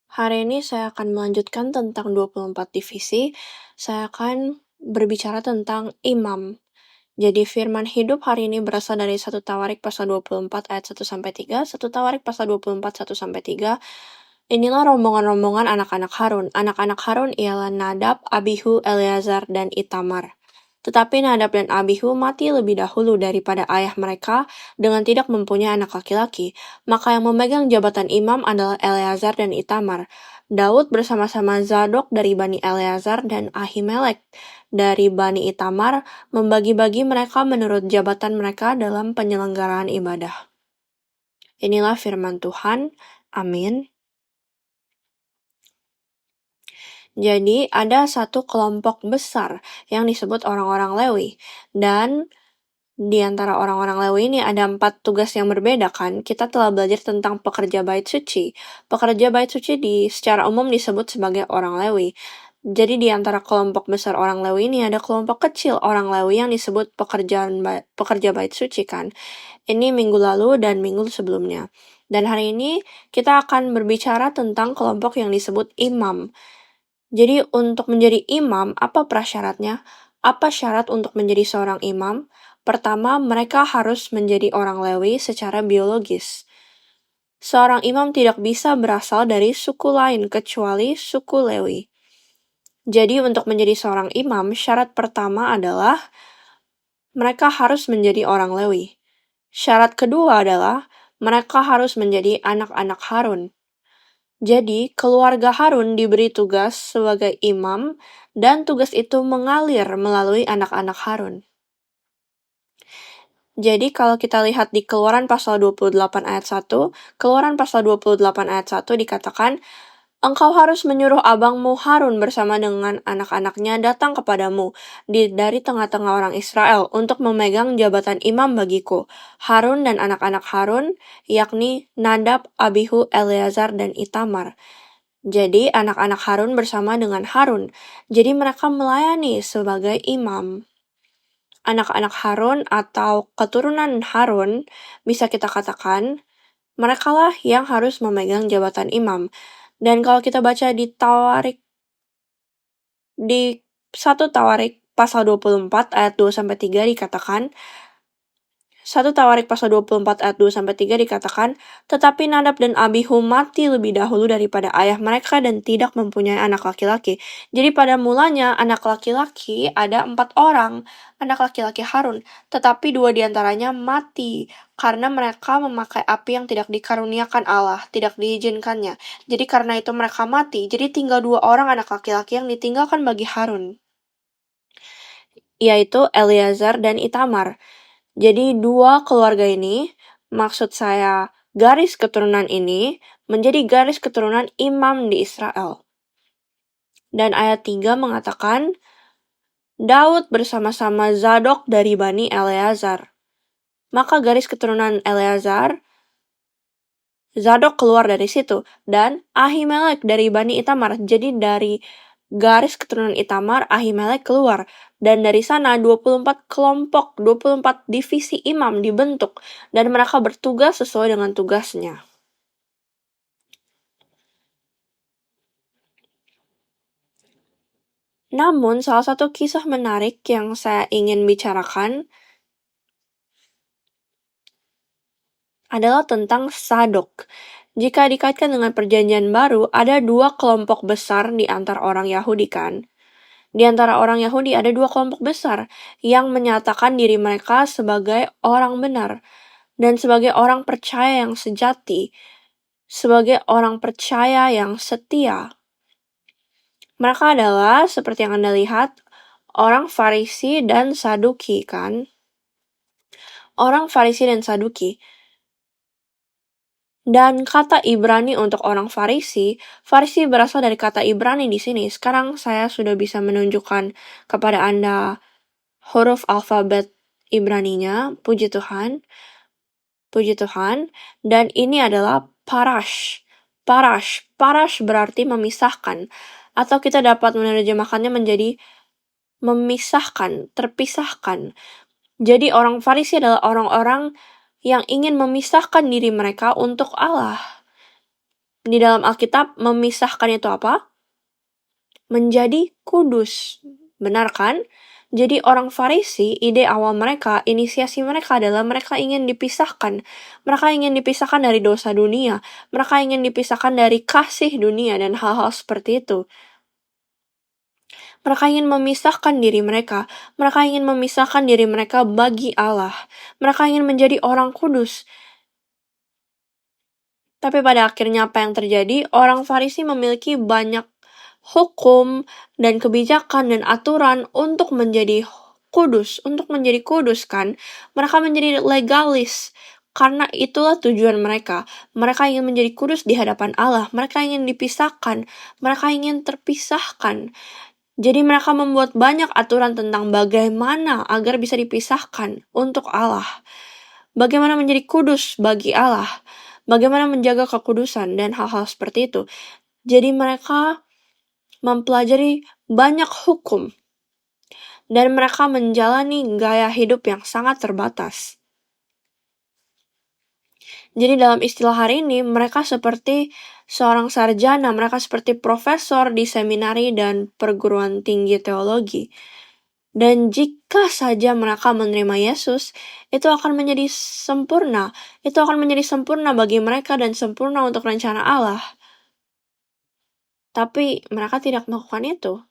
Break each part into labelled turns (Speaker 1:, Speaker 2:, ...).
Speaker 1: Hari ini saya akan melanjutkan tentang 24 divisi. Saya akan berbicara tentang imam. Jadi firman hidup hari ini berasal dari 1 Tawarik pasal 24 ayat 1-3, 1 Tawarik pasal 24 1-3. Inilah rombongan-rombongan anak-anak Harun. Anak-anak Harun ialah Nadab, Abihu, Eleazar, dan Itamar. Tetapi Nadab dan Abihu mati lebih dahulu daripada ayah mereka dengan tidak mempunyai anak laki-laki. Maka yang memegang jabatan imam adalah Eleazar dan Itamar. Daud bersama-sama Zadok dari Bani Eleazar dan Ahimelek dari Bani Itamar membagi-bagi mereka menurut jabatan mereka dalam penyelenggaraan ibadah. Inilah firman Tuhan. Amin. Jadi ada satu kelompok besar yang disebut orang-orang Lewi. Dan di antara orang-orang Lewi ini ada 4 tugas yang berbeda kan. Kita telah belajar tentang pekerja bait suci. Pekerja bait suci secara umum disebut sebagai orang Lewi. Jadi di antara kelompok besar orang Lewi ini ada kelompok kecil orang Lewi yang disebut pekerja bait suci kan. Ini minggu lalu dan minggu sebelumnya. Dan hari ini kita akan berbicara tentang kelompok yang disebut imam. Jadi untuk menjadi imam, apa prasyaratnya? Apa syarat untuk menjadi seorang imam? Pertama, mereka harus menjadi orang Lewi secara biologis. Seorang imam tidak bisa berasal dari suku lain kecuali suku Lewi. Jadi untuk menjadi seorang imam, syarat pertama adalah mereka harus menjadi orang Lewi. Syarat kedua adalah mereka harus menjadi anak-anak Harun. Jadi, keluarga Harun diberi tugas sebagai imam, dan tugas itu mengalir melalui anak-anak Harun. Jadi, kalau kita lihat di Keluaran pasal 28 ayat 1, Keluaran pasal 28 ayat 1 dikatakan, "Engkau harus menyuruh abangmu Harun bersama dengan anak-anaknya datang kepadamu dari tengah-tengah orang Israel untuk memegang jabatan imam bagiku. Harun dan anak-anak Harun, yakni Nadab, Abihu, Eleazar, dan Itamar." Jadi anak-anak Harun bersama dengan Harun. Jadi mereka melayani sebagai imam. Anak-anak Harun atau keturunan Harun bisa kita katakan merekalah yang harus memegang jabatan imam. Dan kalau kita baca di 1 Tawarik pasal 24 ayat 2-3 dikatakan, 1 Tawarik pasal 24 ayat 2-3 dikatakan, "Tetapi Nadab dan Abihu mati lebih dahulu daripada ayah mereka dan tidak mempunyai anak laki-laki." Jadi pada mulanya anak laki-laki ada 4 orang, anak laki-laki Harun, tetapi 2 diantaranya mati karena mereka memakai api yang tidak dikaruniakan Allah, tidak diizinkannya. Jadi karena itu mereka mati, jadi tinggal 2 orang anak laki-laki yang ditinggalkan bagi Harun, yaitu Eleazar dan Itamar. Jadi 2 keluarga ini, maksud saya garis keturunan ini, menjadi garis keturunan imam di Israel. Dan ayat 3 mengatakan, Daud bersama-sama Zadok dari Bani Eleazar. Maka garis keturunan Eleazar, Zadok keluar dari situ. Dan Ahimelek dari Bani Itamar. Jadi dari garis keturunan Itamar, Ahimelek keluar. Dan dari sana 24 kelompok, 24 divisi imam dibentuk. Dan mereka bertugas sesuai dengan tugasnya. Namun, salah satu kisah menarik yang saya ingin bicarakan adalah tentang Sadok. Jika dikaitkan dengan perjanjian baru, ada 2 kelompok besar di antara orang Yahudi kan. Di antara orang Yahudi ada 2 kelompok besar yang menyatakan diri mereka sebagai orang benar dan sebagai orang percaya yang sejati, sebagai orang percaya yang setia. Mereka adalah, seperti yang Anda lihat, orang Farisi dan Saduki kan? Orang Farisi dan Saduki. Dan kata Ibrani untuk orang Farisi berasal dari kata Ibrani di sini. Sekarang saya sudah bisa menunjukkan kepada Anda huruf alfabet Ibraninya, puji Tuhan. Puji Tuhan. Dan ini adalah parash. Parash berarti memisahkan. Atau kita dapat menerjemahkannya menjadi memisahkan, terpisahkan. Jadi orang Farisi adalah orang-orang yang ingin memisahkan diri mereka untuk Allah. Di dalam Alkitab, memisahkan itu apa? Menjadi kudus. Benar kan? Jadi orang Farisi, ide awal mereka, inisiasi mereka adalah mereka ingin dipisahkan. Mereka ingin dipisahkan dari dosa dunia. Mereka ingin dipisahkan dari kasih dunia dan hal-hal seperti itu. Mereka ingin memisahkan diri mereka. Mereka ingin memisahkan diri mereka bagi Allah. Mereka ingin menjadi orang kudus. Tapi pada akhirnya apa yang terjadi? Orang Farisi memiliki banyak hukum dan kebijakan dan aturan untuk menjadi kudus kan. Mereka menjadi legalis. Karena itulah tujuan mereka. Mereka ingin menjadi kudus di hadapan Allah. Mereka ingin dipisahkan. Mereka ingin terpisahkan. Jadi mereka membuat banyak aturan tentang bagaimana agar bisa dipisahkan untuk Allah. Bagaimana menjadi kudus bagi Allah. Bagaimana menjaga kekudusan dan hal-hal seperti itu. Jadi mereka mempelajari banyak hukum. Dan mereka menjalani gaya hidup yang sangat terbatas. Jadi dalam istilah hari ini, mereka seperti seorang sarjana, mereka seperti profesor di seminari dan perguruan tinggi teologi. Dan jika saja mereka menerima Yesus, itu akan menjadi sempurna. Itu akan menjadi sempurna bagi mereka dan sempurna untuk rencana Allah. Tapi mereka tidak melakukan itu.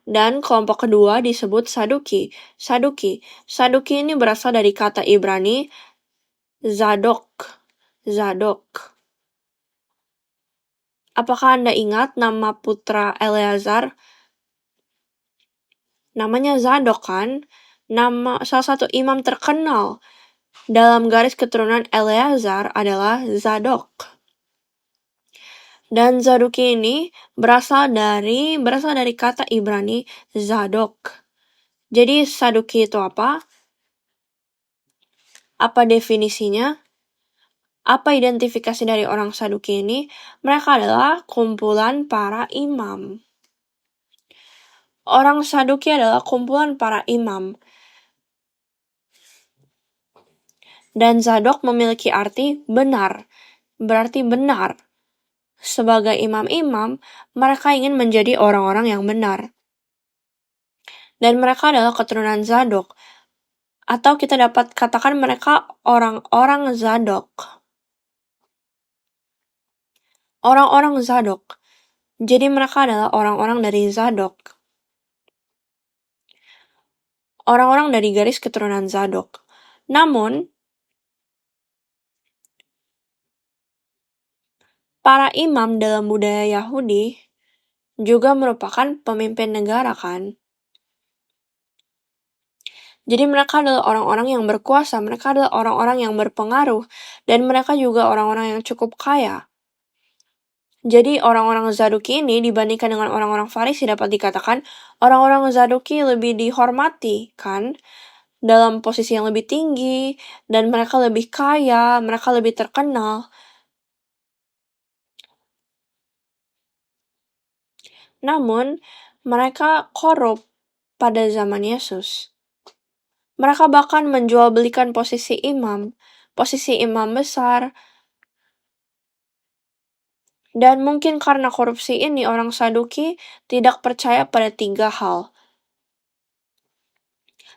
Speaker 1: Dan kelompok kedua disebut Saduki. Saduki ini berasal dari kata Ibrani Zadok. Apakah Anda ingat nama putra Eleazar? Namanya Zadok kan? Nama salah satu imam terkenal dalam garis keturunan Eleazar adalah Zadok. Dan Saduki ini berasal dari kata Ibrani Zadok. Jadi Saduki itu apa? Apa definisinya? Apa identifikasi dari orang Saduki ini? Mereka adalah kumpulan para imam. Orang Saduki adalah kumpulan para imam. Dan Zadok memiliki arti benar. Berarti benar. Sebagai imam-imam, mereka ingin menjadi orang-orang yang benar. Dan mereka adalah keturunan Zadok. Atau kita dapat katakan mereka orang-orang Zadok. Orang-orang Zadok. Jadi mereka adalah orang-orang dari Zadok. Orang-orang dari garis keturunan Zadok. Namun, para imam dalam budaya Yahudi juga merupakan pemimpin negara kan. Jadi mereka adalah orang-orang yang berkuasa, mereka adalah orang-orang yang berpengaruh, dan mereka juga orang-orang yang cukup kaya. Jadi orang-orang Zaduki ini dibandingkan dengan orang-orang Farisi dapat dikatakan orang-orang Zaduki lebih dihormati kan, dalam posisi yang lebih tinggi, dan mereka lebih kaya, mereka lebih terkenal. Namun, mereka korup pada zaman Yesus. Mereka bahkan menjual belikan posisi imam besar. Dan mungkin karena korupsi ini, orang Saduki tidak percaya pada 3 hal.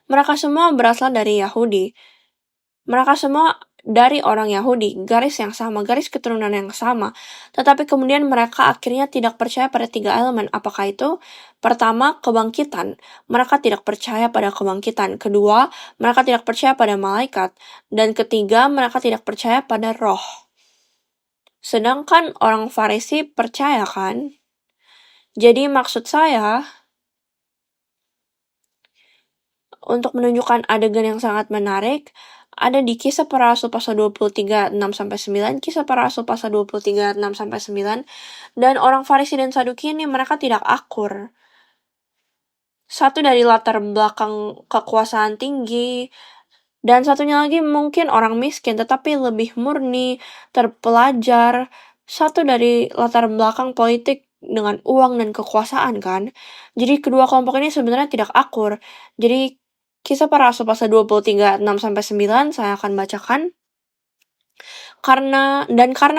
Speaker 1: Mereka semua berasal dari Yahudi. Mereka semua dari orang Yahudi, garis yang sama, garis keturunan yang sama. Tetapi kemudian mereka akhirnya tidak percaya pada 3 elemen. Apakah itu? Pertama, kebangkitan. Mereka tidak percaya pada kebangkitan. Kedua, mereka tidak percaya pada malaikat. Dan ketiga, mereka tidak percaya pada roh. Sedangkan orang Farisi percaya kan? Jadi maksud saya, untuk menunjukkan adegan yang sangat menarik, ada di Kisah Para Rasul pasal 23 6-9, Kisah Para Rasul pasal 23 6-9, dan orang Farisi dan Saduki ini mereka tidak akur. Satu dari latar belakang kekuasaan tinggi, dan satunya lagi mungkin orang miskin tetapi lebih murni, terpelajar. Satu dari latar belakang politik dengan uang dan kekuasaan kan. Jadi kedua kelompok ini sebenarnya tidak akur. Jadi Kisah Para Rasul pasal 23 6-9 saya akan bacakan. karena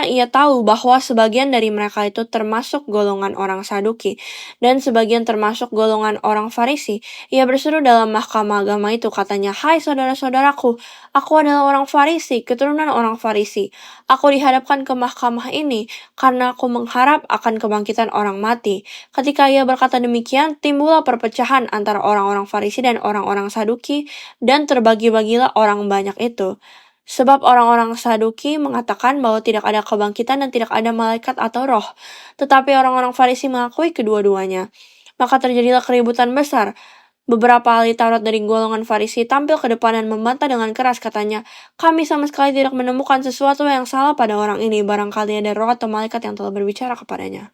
Speaker 1: ia tahu bahwa sebagian dari mereka itu termasuk golongan orang Saduki dan sebagian termasuk golongan orang Farisi, ia berseru dalam mahkamah agama itu, katanya, "Hai saudara-saudaraku, aku adalah orang Farisi, keturunan orang Farisi. Aku dihadapkan ke mahkamah ini karena aku mengharap akan kebangkitan orang mati." Ketika ia berkata demikian, timbullah perpecahan antara orang-orang Farisi dan orang-orang Saduki, dan terbagi-bagilah orang banyak itu. Sebab orang-orang Saduki mengatakan bahwa tidak ada kebangkitan dan tidak ada malaikat atau roh, tetapi orang-orang Farisi mengakui kedua-duanya. Maka terjadilah keributan besar. Beberapa ahli Taurat dari golongan Farisi tampil ke depan dan membantah dengan keras, katanya, "Kami sama sekali tidak menemukan sesuatu yang salah pada orang ini, barangkali ada roh atau malaikat yang telah berbicara kepadanya."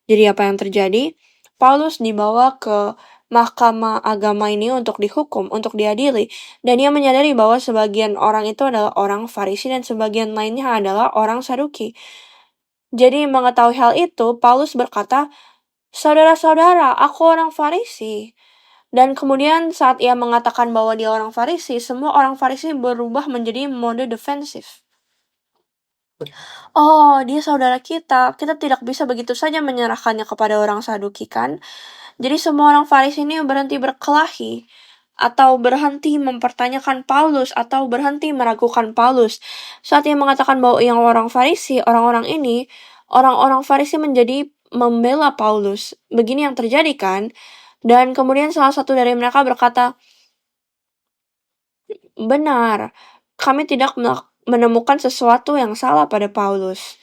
Speaker 1: Jadi apa yang terjadi? Paulus dibawa ke mahkamah agama ini untuk dihukum, untuk diadili, dan ia menyadari bahwa sebagian orang itu adalah orang Farisi dan sebagian lainnya adalah orang Saduki. Jadi mengetahui hal itu, Paulus berkata, "Saudara-saudara, aku orang Farisi." Dan kemudian saat ia mengatakan bahwa dia orang Farisi, semua orang Farisi berubah menjadi mode defensif. "Oh, dia saudara kita tidak bisa begitu saja menyerahkannya kepada orang Saduki, kan?" Jadi semua orang Farisi ini berhenti berkelahi, atau berhenti mempertanyakan Paulus, atau berhenti meragukan Paulus. Saat ia mengatakan bahwa ia orang Farisi, orang-orang Farisi menjadi membela Paulus. Begini yang terjadi, kan? Dan kemudian salah satu dari mereka berkata, "Benar, kami tidak menemukan sesuatu yang salah pada Paulus."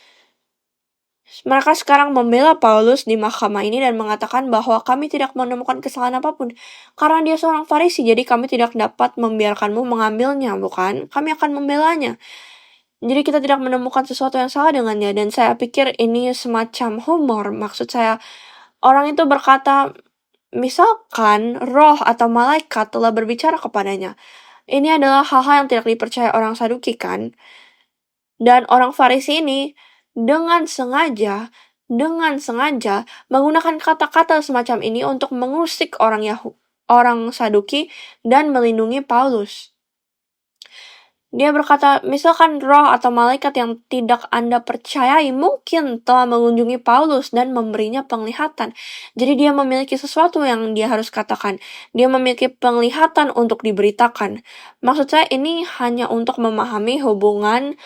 Speaker 1: Mereka sekarang membela Paulus di mahkamah ini dan mengatakan bahwa kami tidak menemukan kesalahan apapun. Karena dia seorang Farisi, jadi kami tidak dapat membiarkanmu mengambilnya, bukan? Kami akan membelanya. Jadi kita tidak menemukan sesuatu yang salah dengannya, dan saya pikir ini semacam humor. Maksud saya, orang itu berkata, misalkan roh atau malaikat telah berbicara kepadanya. Ini adalah hal-hal yang tidak dipercaya orang Saduki, kan? Dan orang Farisi ini dengan sengaja menggunakan kata-kata semacam ini untuk mengusik orang Saduki dan melindungi Paulus. Dia berkata, misalkan roh atau malaikat yang tidak Anda percayai mungkin telah mengunjungi Paulus dan memberinya penglihatan. Jadi dia memiliki sesuatu yang dia harus katakan. Dia memiliki penglihatan untuk diberitakan. Maksud saya ini hanya untuk memahami hubungan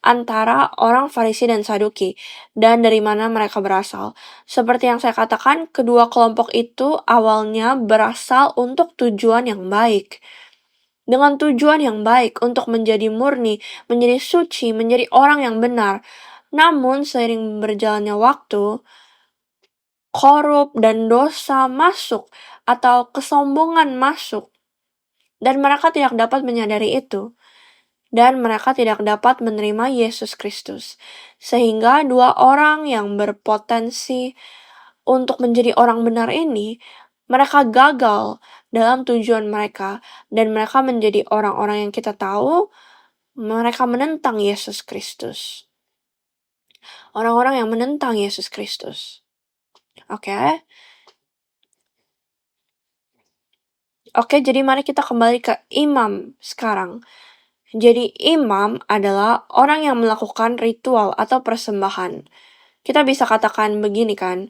Speaker 1: antara orang Farisi dan Saduki, dan dari mana mereka berasal. Seperti yang saya katakan, kedua kelompok itu awalnya berasal untuk tujuan yang baik. Dengan tujuan yang baik untuk menjadi murni, menjadi suci, menjadi orang yang benar. Namun seiring berjalannya waktu, korup dan dosa masuk atau kesombongan masuk. Dan mereka tidak dapat menyadari itu. Dan mereka tidak dapat menerima Yesus Kristus. Sehingga dua orang yang berpotensi untuk menjadi orang benar ini, mereka gagal dalam tujuan mereka, dan mereka menjadi orang-orang yang kita tahu, mereka menentang Yesus Kristus. Orang-orang yang menentang Yesus Kristus. Oke, jadi mari kita kembali ke imam sekarang. Jadi imam adalah orang yang melakukan ritual atau persembahan. Kita bisa katakan begini, kan?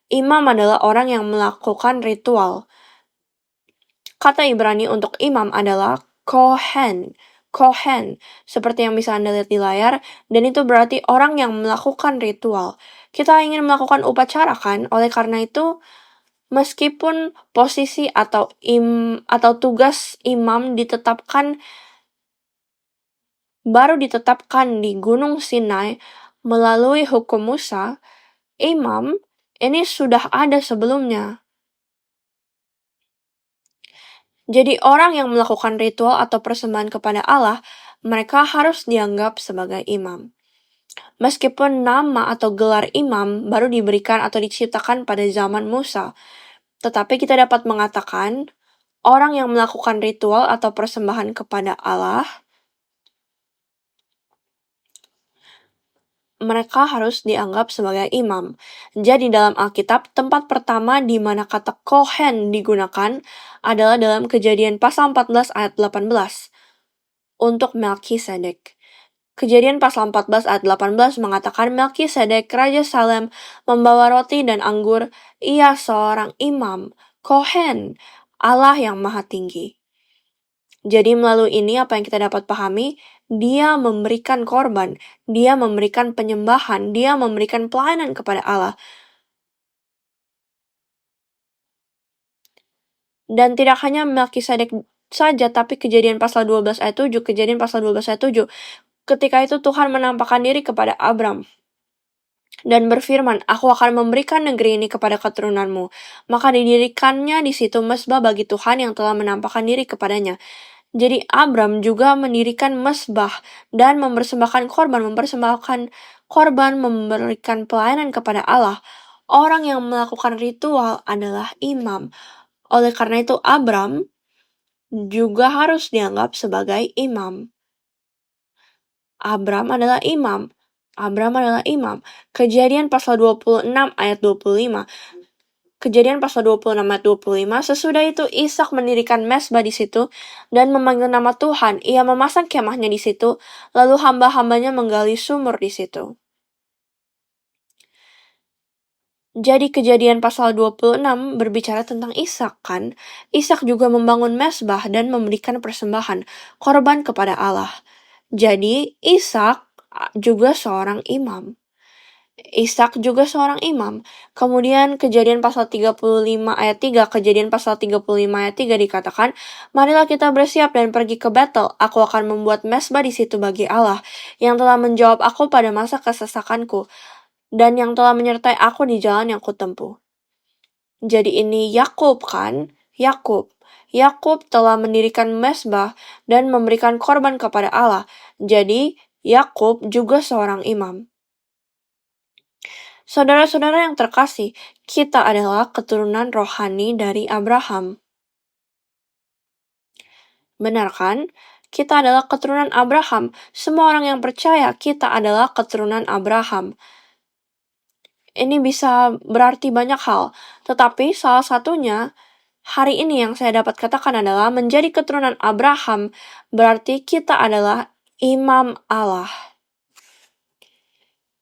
Speaker 1: Imam adalah orang yang melakukan ritual. Kata Ibrani untuk imam adalah kohen. Kohen, seperti yang bisa Anda lihat di layar, dan itu berarti orang yang melakukan ritual. Kita ingin melakukan upacara, kan? Oleh karena itu, meskipun posisi atau tugas imam baru ditetapkan di Gunung Sinai melalui hukum Musa, imam ini sudah ada sebelumnya. Jadi orang yang melakukan ritual atau persembahan kepada Allah, mereka harus dianggap sebagai imam. Meskipun nama atau gelar imam baru diberikan atau diciptakan pada zaman Musa, tetapi kita dapat mengatakan orang yang melakukan ritual atau persembahan kepada Allah, mereka harus dianggap sebagai imam. Jadi dalam Alkitab, tempat pertama di mana kata kohen digunakan adalah dalam Kejadian pasal 14 ayat 18 untuk Melkisedek. Kejadian pasal 14 ayat 18 mengatakan Melkisedek Raja Salem membawa roti dan anggur, ia seorang imam, Kohen, Allah yang maha tinggi. Jadi melalui ini apa yang kita dapat pahami, dia memberikan korban, dia memberikan penyembahan, dia memberikan pelayanan kepada Allah. Dan tidak hanya Melkisedek saja, tapi kejadian pasal 12 ayat 7, kejadian pasal 12 ayat 7, ketika itu Tuhan menampakkan diri kepada Abram dan berfirman, "Aku akan memberikan negeri ini kepada keturunanmu." Maka didirikannya di situ mezbah bagi Tuhan yang telah menampakkan diri kepadanya. Jadi Abram juga mendirikan mezbah dan mempersembahkan korban, memberikan pelayanan kepada Allah. Orang yang melakukan ritual adalah imam. Oleh karena itu Abram juga harus dianggap sebagai imam. Abram adalah imam. Abram adalah imam. Kejadian pasal 26 ayat 25. Kejadian pasal 26 ayat 25, sesudah itu Ishak mendirikan mezbah di situ dan memanggil nama Tuhan. Ia memasang kemahnya di situ, lalu hamba-hambanya menggali sumur di situ. Jadi kejadian pasal 26 berbicara tentang Ishak kan? Ishak juga membangun mezbah dan memberikan persembahan, korban kepada Allah. Jadi Ishak juga seorang imam. Ishak juga seorang imam. Kemudian kejadian pasal 35 ayat 3, kejadian pasal 35 ayat 3 dikatakan, "Marilah kita bersiap dan pergi ke Betel. Aku akan membuat mezbah di situ bagi Allah, yang telah menjawab aku pada masa kesesakanku, dan yang telah menyertai aku di jalan yang kutempuh." Jadi ini Yakub kan? Yakub telah mendirikan mezbah dan memberikan korban kepada Allah. Jadi Yakub juga seorang imam. Saudara-saudara yang terkasih, kita adalah keturunan rohani dari Abraham. Benar kan? Kita adalah keturunan Abraham. Semua orang yang percaya kita adalah keturunan Abraham. Ini bisa berarti banyak hal, tetapi salah satunya hari ini yang saya dapat katakan adalah menjadi keturunan Abraham berarti kita adalah imam Allah.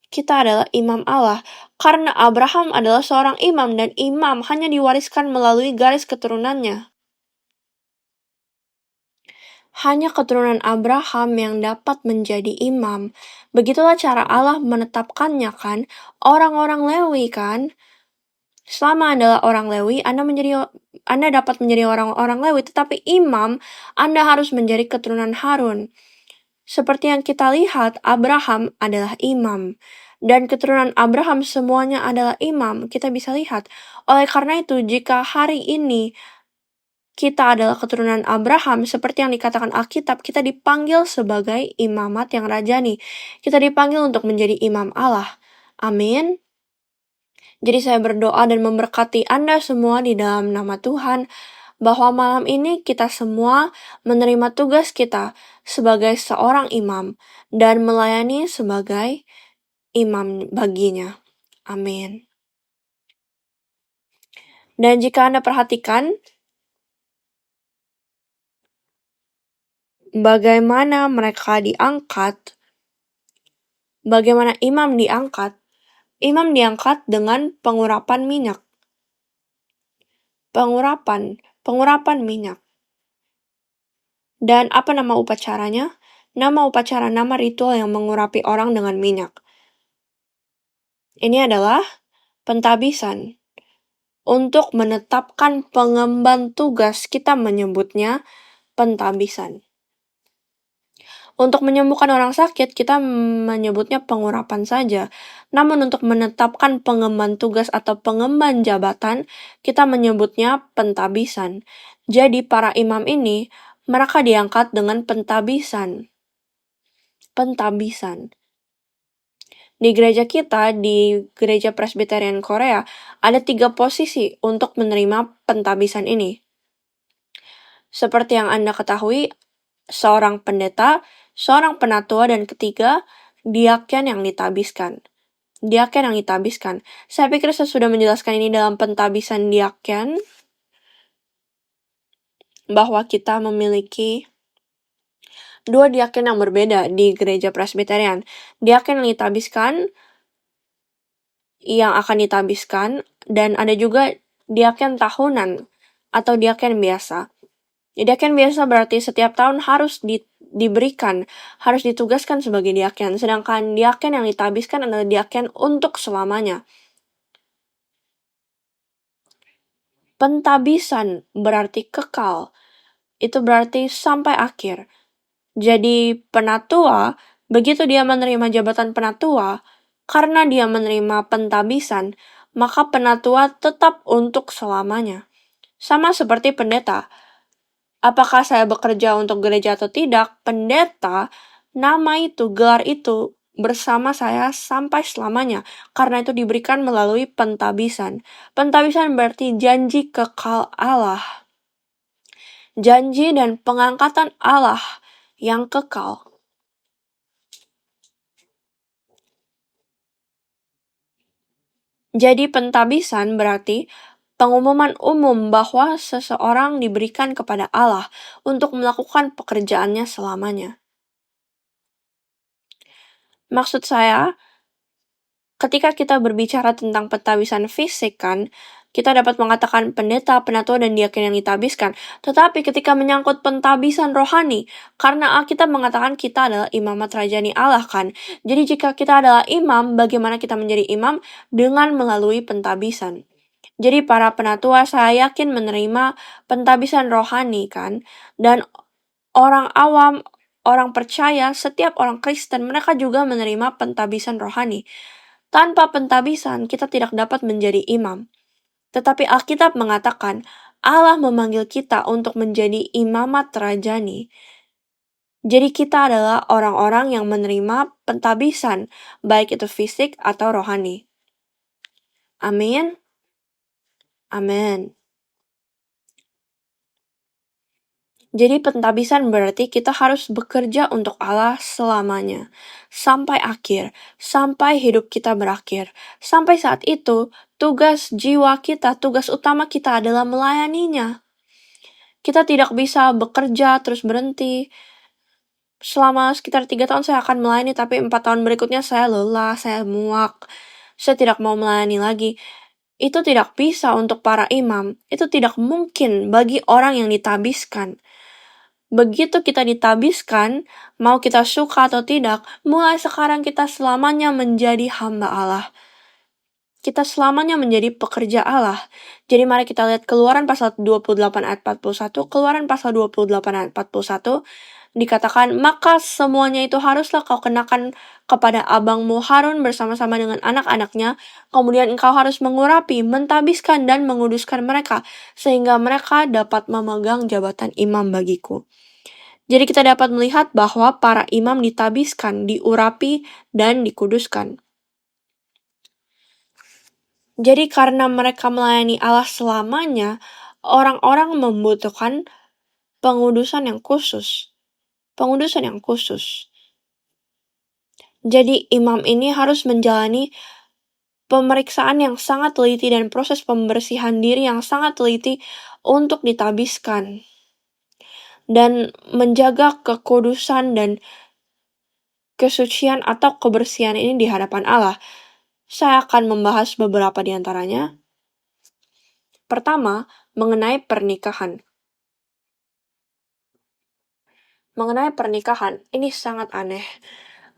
Speaker 1: Kita adalah imam Allah karena Abraham adalah seorang imam dan imam hanya diwariskan melalui garis keturunannya. Hanya keturunan Abraham yang dapat menjadi imam. Begitulah cara Allah menetapkannya kan. Orang-orang Lewi kan. Selama adalah orang Lewi, Anda dapat menjadi orang-orang Lewi, tetapi imam, Anda harus menjadi keturunan Harun. Seperti yang kita lihat, Abraham adalah imam. Dan keturunan Abraham semuanya adalah imam. Kita bisa lihat. Oleh karena itu, jika hari ini kita adalah keturunan Abraham, seperti yang dikatakan Alkitab, kita dipanggil sebagai imamat yang rajani. Kita dipanggil untuk menjadi imam Allah. Amin. Jadi saya berdoa dan memberkati Anda semua di dalam nama Tuhan, bahwa malam ini kita semua menerima tugas kita sebagai seorang imam dan melayani sebagai imam baginya. Amin. Dan jika Anda perhatikan, bagaimana mereka diangkat, bagaimana imam diangkat? Imam diangkat dengan pengurapan minyak. Pengurapan minyak. Dan apa nama upacaranya? Nama ritual yang mengurapi orang dengan minyak. Ini adalah pentabisan. Untuk menetapkan pengemban tugas, kita menyebutnya pentabisan. Untuk menyembuhkan orang sakit, kita menyebutnya pengurapan saja. Namun untuk menetapkan pengemban tugas atau pengemban jabatan, kita menyebutnya pentabisan. Jadi para imam ini, mereka diangkat dengan pentabisan. Di gereja kita, di gereja Presbyterian Korea, ada 3 posisi untuk menerima pentabisan ini. Seperti yang Anda ketahui, seorang pendeta, seorang penatua, dan ketiga, diaken yang ditabiskan. Saya pikir saya sudah menjelaskan ini dalam pentabisan diaken, bahwa kita memiliki dua diaken yang berbeda di gereja Presbyterian. Diaken yang akan ditabiskan, dan ada juga diaken tahunan atau diaken biasa. Diaken biasa berarti setiap tahun harus diberikan, harus ditugaskan sebagai diaken, sedangkan diaken yang ditabiskan adalah diaken untuk selamanya. Pentabisan berarti kekal, itu berarti sampai akhir. Jadi penatua, begitu dia menerima jabatan penatua, karena dia menerima pentabisan, maka penatua tetap untuk selamanya. Sama seperti pendeta. Apakah saya bekerja untuk gereja atau tidak, pendeta, nama itu, gelar itu, bersama saya sampai selamanya, karena itu diberikan melalui pentabisan. Pentabisan berarti janji kekal Allah. Janji dan pengangkatan Allah yang kekal. Jadi pentabisan berarti pengumuman umum bahwa seseorang diberikan kepada Allah untuk melakukan pekerjaannya selamanya. Maksud saya, ketika kita berbicara tentang pentabisan fisik kan, kita dapat mengatakan pendeta, penatua, dan diaken yang ditabiskan. Tetapi ketika menyangkut pentabisan rohani, karena Alkitab mengatakan kita adalah imamat rajani Allah kan. Jadi jika kita adalah imam, bagaimana kita menjadi imam? Dengan melalui pentabisan. Jadi para penatua saya yakin menerima pentabisan rohani kan. Dan orang awam, orang percaya, setiap orang Kristen, mereka juga menerima pentabisan rohani. Tanpa pentabisan, kita tidak dapat menjadi imam. Tetapi Alkitab mengatakan, Allah memanggil kita untuk menjadi imamat rajani. Jadi kita adalah orang-orang yang menerima pentabisan, baik itu fisik atau rohani. Amin. Amin. Jadi pentabisan berarti kita harus bekerja untuk Allah selamanya. Sampai akhir. Sampai hidup kita berakhir. Sampai saat itu, tugas jiwa kita, tugas utama kita adalah melayaninya. Kita tidak bisa bekerja terus berhenti. Selama sekitar 3 tahun saya akan melayani, tapi 4 tahun berikutnya saya lelah, saya muak. Saya tidak mau melayani lagi. Itu tidak bisa untuk para imam. Itu tidak mungkin bagi orang yang ditabiskan. Begitu kita ditabiskan, mau kita suka atau tidak, mulai sekarang kita selamanya menjadi hamba Allah. Kita selamanya menjadi pekerja Allah. Jadi mari kita lihat Keluaran pasal 28 ayat 41, Keluaran pasal 28 ayat 41, dikatakan, maka semuanya itu haruslah kau kenakan kepada abangmu Harun bersama-sama dengan anak-anaknya, kemudian engkau harus mengurapi, mentabiskan, dan menguduskan mereka, sehingga mereka dapat memegang jabatan imam bagiku. Jadi kita dapat melihat bahwa para imam ditabiskan, diurapi, dan dikuduskan. Jadi karena mereka melayani Allah selamanya, orang-orang membutuhkan pengudusan yang khusus. Pengudusan yang khusus. Jadi imam ini harus menjalani pemeriksaan yang sangat teliti dan proses pembersihan diri yang sangat teliti untuk ditabiskan. Dan menjaga kekudusan dan kesucian atau kebersihan ini di hadapan Allah. Saya akan membahas beberapa di antaranya. Pertama, mengenai pernikahan. Mengenai pernikahan, ini sangat aneh.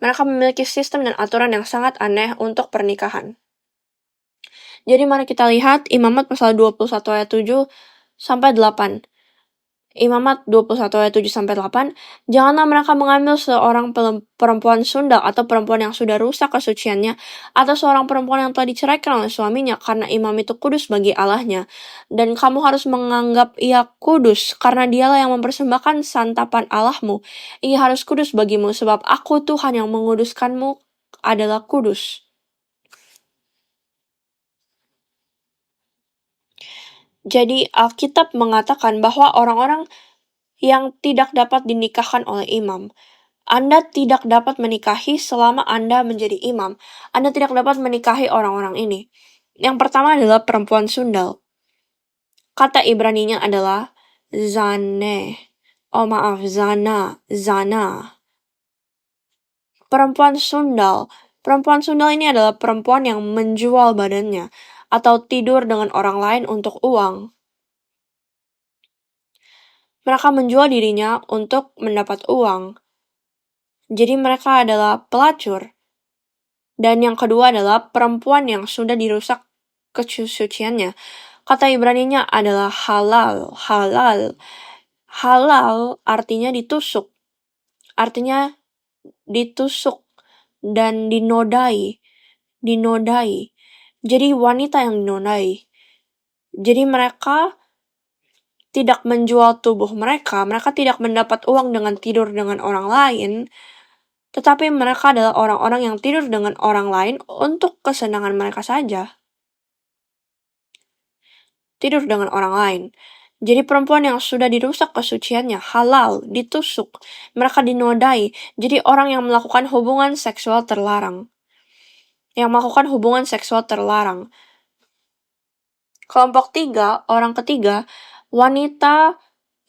Speaker 1: Mereka memiliki sistem dan aturan yang sangat aneh untuk pernikahan. Jadi mari kita lihat Imamat pasal 21 ayat 7 sampai 8. Imamat 21 ayat 7 sampai 8. Janganlah mereka mengambil seorang perempuan sundal atau perempuan yang sudah rusak kesuciannya, atau seorang perempuan yang telah diceraikan oleh suaminya, karena imam itu kudus bagi Allahnya. Dan kamu harus menganggap ia kudus, karena dialah yang mempersembahkan santapan Allahmu. Ia harus kudus bagimu, sebab aku Tuhan yang menguduskanmu adalah kudus. Jadi Alkitab mengatakan bahwa orang-orang yang tidak dapat dinikahkan oleh imam, Anda tidak dapat menikahi selama Anda menjadi imam. Anda tidak dapat menikahi orang-orang ini. Yang pertama adalah perempuan sundal. Kata Ibraninya adalah zane. Oh maaf, zana. Perempuan sundal. Perempuan sundal ini adalah perempuan yang menjual badannya atau tidur dengan orang lain untuk uang. Mereka menjual dirinya untuk mendapat uang. Jadi mereka adalah pelacur. Dan yang kedua adalah perempuan yang sudah dirusak kesuciannya. Kata Ibraninya adalah halal. Halal artinya ditusuk. Artinya ditusuk dan dinodai. Jadi wanita yang dinodai. Jadi mereka tidak menjual tubuh mereka tidak mendapat uang dengan tidur dengan orang lain, tetapi mereka adalah orang-orang yang tidur dengan orang lain untuk kesenangan mereka saja. Tidur dengan orang lain. Jadi perempuan yang sudah dirusak kesuciannya, halal, ditusuk, mereka dinodai. Jadi orang yang melakukan hubungan seksual terlarang. Kelompok 3, orang ketiga, wanita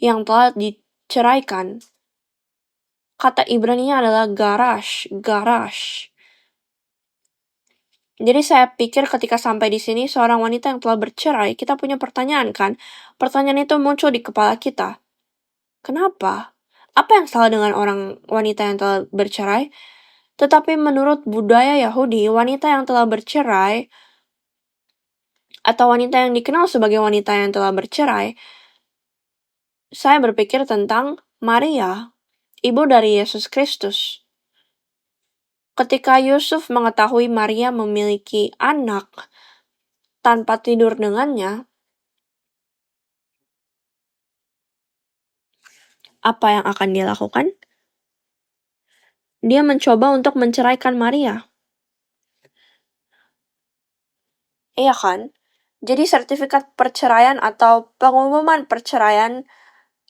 Speaker 1: yang telah diceraikan. Kata Ibraninya adalah garash. Jadi saya pikir ketika sampai di sini seorang wanita yang telah bercerai, kita punya pertanyaan kan? Pertanyaan itu muncul di kepala kita. Kenapa? Apa yang salah dengan wanita yang telah bercerai? Tetapi menurut budaya Yahudi, wanita yang telah bercerai atau wanita yang dikenal sebagai wanita yang telah bercerai, saya berpikir tentang Maria, ibu dari Yesus Kristus. Ketika Yusuf mengetahui Maria memiliki anak tanpa tidur dengannya, apa yang akan dia lakukan? Dia mencoba untuk menceraikan Maria. Iya kan? Jadi sertifikat perceraian atau pengumuman perceraian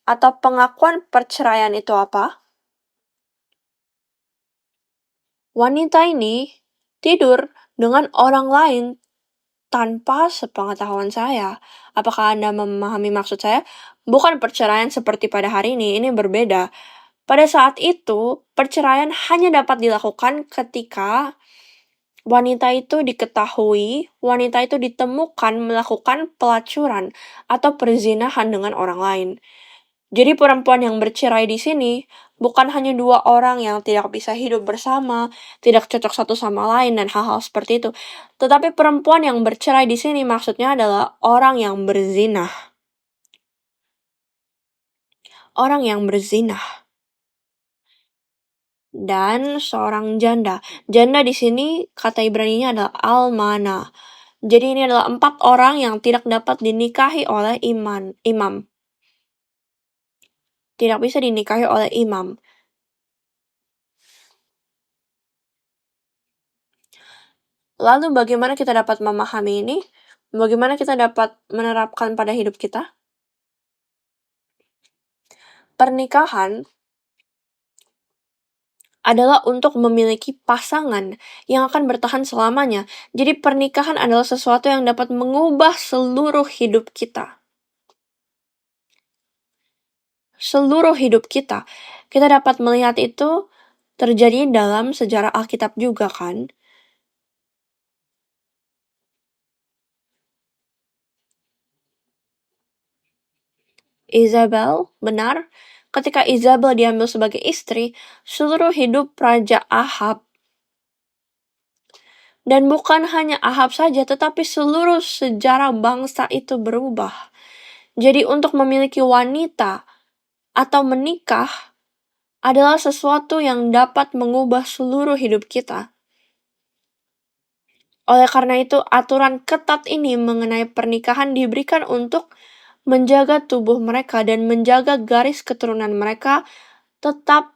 Speaker 1: atau pengakuan perceraian itu apa? Wanita ini tidur dengan orang lain tanpa sepengetahuan saya. Apakah Anda memahami maksud saya? Bukan perceraian seperti pada hari ini berbeda. Pada saat itu, perceraian hanya dapat dilakukan ketika wanita itu ditemukan melakukan pelacuran atau perzinahan dengan orang lain. Jadi perempuan yang bercerai di sini bukan hanya dua orang yang tidak bisa hidup bersama, tidak cocok satu sama lain dan hal-hal seperti itu. Tetapi perempuan yang bercerai di sini maksudnya adalah orang yang berzinah. Orang yang berzinah. Dan seorang janda. Janda di sini kata Ibraninya adalah almana. Jadi ini adalah 4 orang yang tidak dapat dinikahi oleh imam. Tidak bisa dinikahi oleh imam. Lalu bagaimana kita dapat memahami ini? Bagaimana kita dapat menerapkan pada hidup kita? Pernikahan adalah untuk memiliki pasangan yang akan bertahan selamanya. Jadi pernikahan adalah sesuatu yang dapat mengubah seluruh hidup kita. Seluruh hidup kita. Kita dapat melihat itu terjadi dalam sejarah Alkitab juga kan? Isabel, benar? Ketika Isabel diambil sebagai istri, seluruh hidup Raja Ahab, dan bukan hanya Ahab saja, tetapi seluruh sejarah bangsa itu berubah. Jadi untuk memiliki wanita atau menikah adalah sesuatu yang dapat mengubah seluruh hidup kita. Oleh karena itu, aturan ketat ini mengenai pernikahan diberikan untuk menjaga tubuh mereka dan menjaga garis keturunan mereka tetap